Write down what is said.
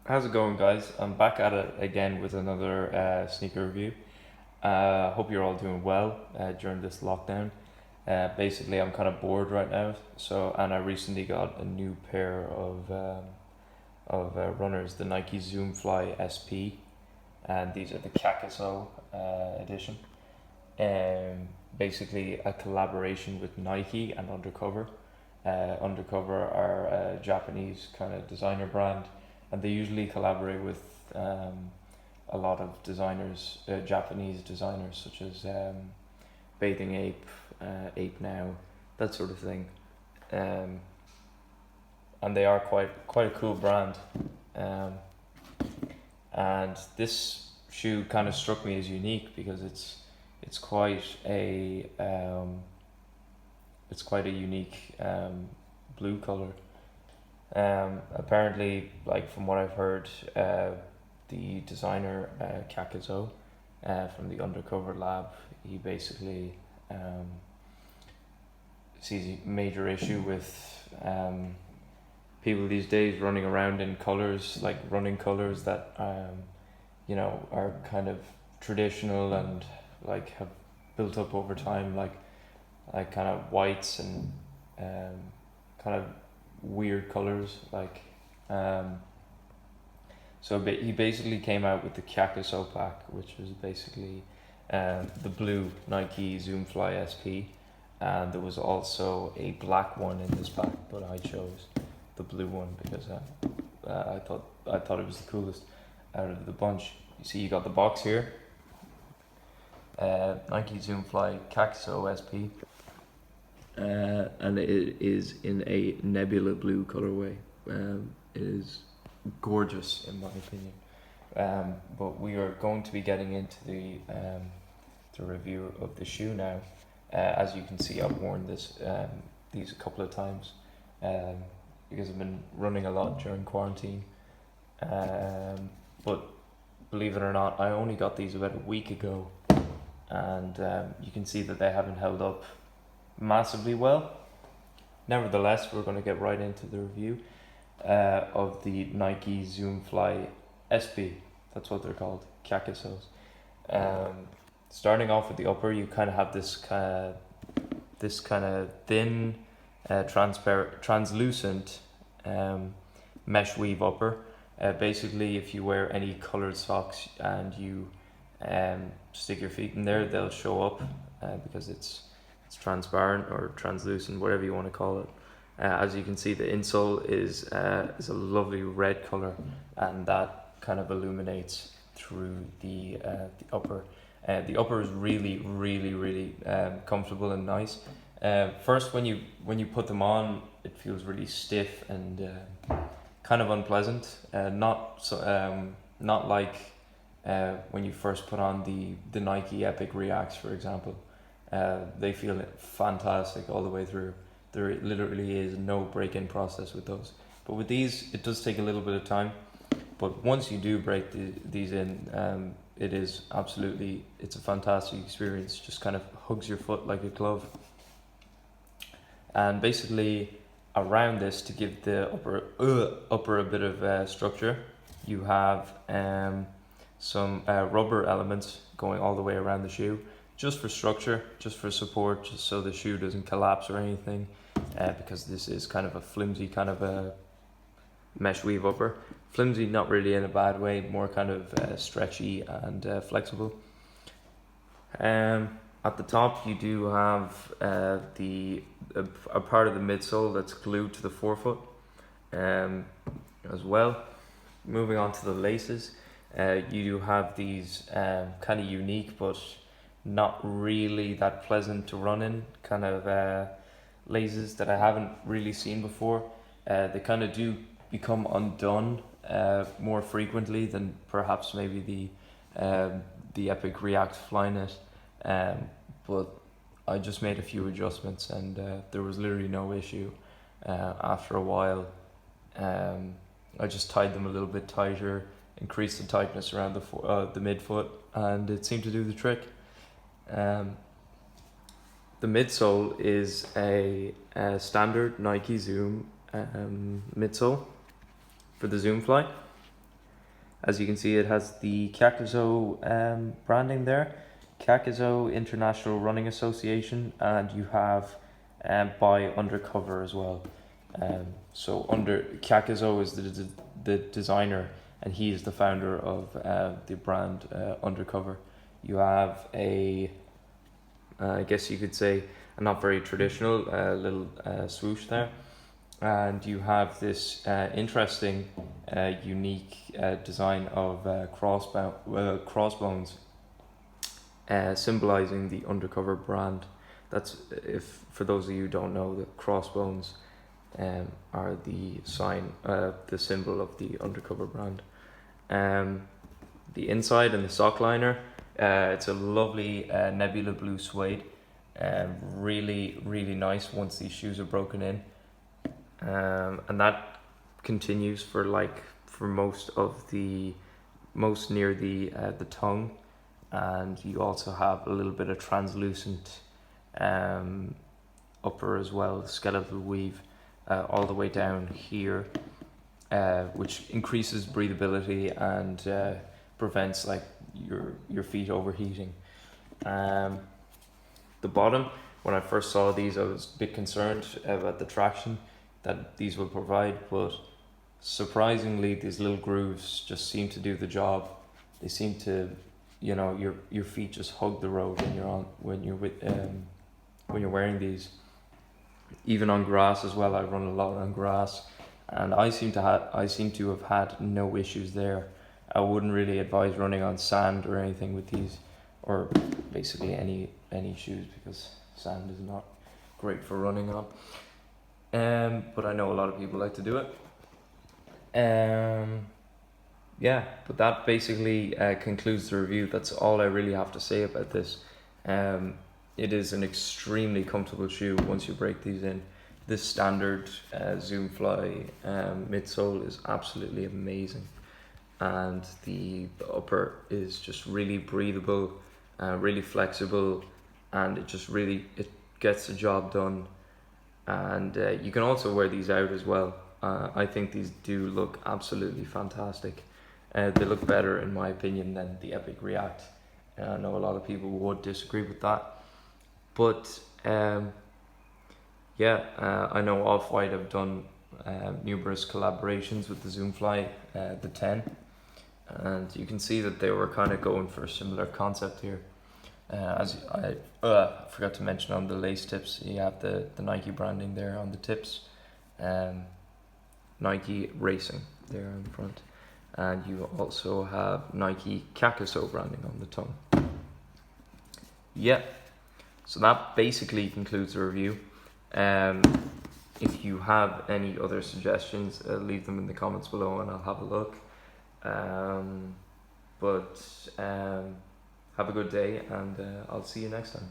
How's it going, guys? I'm back at it again with another sneaker review. Hope you're all doing well during this lockdown. Basically, I'm kind of bored right now, and I recently got a new pair of runners, the Nike Zoom Fly SP, and these are the Gyakusou edition. Basically, a collaboration with Nike and Undercover. Undercover are a Japanese kind of designer brand, and they usually collaborate with a lot of designers, Japanese designers such as Bathing Ape, Ape Now, that sort of thing. Um, and they are quite a cool brand. Um, and this shoe kind of struck me as unique because it's quite a it's quite a unique blue color. Apparently, like from what I've heard, the designer Kakuzo from the Undercover Lab, he basically sees a major issue with people these days running around in colors like running colors that are kind of traditional and like have built up over time, like kind of whites and kind of weird colors um, he basically came out with the Gyakusou pack, which was basically the blue Nike Zoom Fly SP, and there was also a black one in this pack, but I chose the blue one because I thought it was the coolest out of the bunch. You see, you got the box here, Nike Zoom Fly Gyakusou SP, and it is in a nebula blue colorway. It is gorgeous in my opinion. But we are going to be getting into the review of the shoe now. As you can see, I've worn these a couple of times because I've been running a lot during quarantine. But believe it or not, I only got these about a week ago, and you can see that they haven't held up massively well. Nevertheless, we're going to get right into the review of the Nike Zoom Fly SB. That's what they're called, Gyakusous. Starting off with the upper, you kind of have this kind of thin, translucent mesh weave upper. Basically, if you wear any colored socks and you stick your feet in there, they'll show up because it's transparent or translucent, whatever you want to call it. As you can see, the insole is a lovely red color, and that kind of illuminates through the upper. The upper is really, really, really comfortable and nice. First, when you put them on, it feels really stiff and kind of unpleasant. Not like when you first put on the Nike Epic Reacts, for example. They feel fantastic all the way through. There literally is no break-in process with those. But with these, it does take a little bit of time. But once you do break these in, it's a fantastic experience. Just kind of hugs your foot like a glove. And basically, around this, to give the upper a bit of structure, you have some rubber elements going all the way around the shoe, just for structure, just for support, just so the shoe doesn't collapse or anything, because this is kind of a flimsy kind of a mesh weave upper. Flimsy, not really in a bad way, more kind of stretchy and flexible. At the top, you do have a part of the midsole that's glued to the forefoot as well. Moving on to the laces, you do have these kind of unique but not really that pleasant to run in kind of laces that I haven't really seen before. They kind of do become undone more frequently than perhaps maybe the Epic React Flynet. But I just made a few adjustments, and there was literally no issue. After a while, I just tied them a little bit tighter, increased the tightness around the midfoot, and it seemed to do the trick. The midsole is a standard Nike Zoom midsole for the Zoom Fly. As you can see, it has the Gyakusou branding there, Gyakusou International Running Association, and you have by Undercover as well. So under Gyakusou is the designer, and he is the founder of the brand Undercover. You have I guess you could say, a not very traditional little swoosh there, and you have this interesting, unique design of crossbones, symbolizing the Undercover brand. That's, if for those of you who don't know, the crossbones are the sign, the symbol of the Undercover brand. The inside and the sock liner, it's a lovely nebula blue suede, really nice once these shoes are broken in, and that continues for most near the tongue, and you also have a little bit of translucent upper as well, skeletal weave all the way down here, which increases breathability and prevents your feet overheating. The bottom, when I first saw these, I was a bit concerned about the traction that these will provide, but surprisingly these little grooves just seem to do the job. They seem to, your feet just hug the road when you're wearing these. Even on grass as well, I run a lot on grass, and I seem to have had no issues there. I wouldn't really advise running on sand or anything with these, or basically any shoes, because sand is not great for running on. But I know a lot of people like to do it. Yeah, but that basically concludes the review. That's all I really have to say about this. It is an extremely comfortable shoe once you break these in. This standard Zoomfly midsole is absolutely amazing, and the upper is just really breathable, really flexible, and it gets the job done. And you can also wear these out as well. I think these do look absolutely fantastic. They look better, in my opinion, than the Epic React. I know a lot of people would disagree with that, but I know Off-White have done numerous collaborations with the Zoomfly, the 10, and you can see that they were kind of going for a similar concept here. As I forgot to mention, on the lace tips, you have the Nike branding there on the tips, Nike Racing there on the front, and you also have Nike Gyakusou branding on the tongue. Yeah, so that basically concludes the review. If you have any other suggestions, leave them in the comments below and I'll have a look. Have a good day, and I'll see you next time.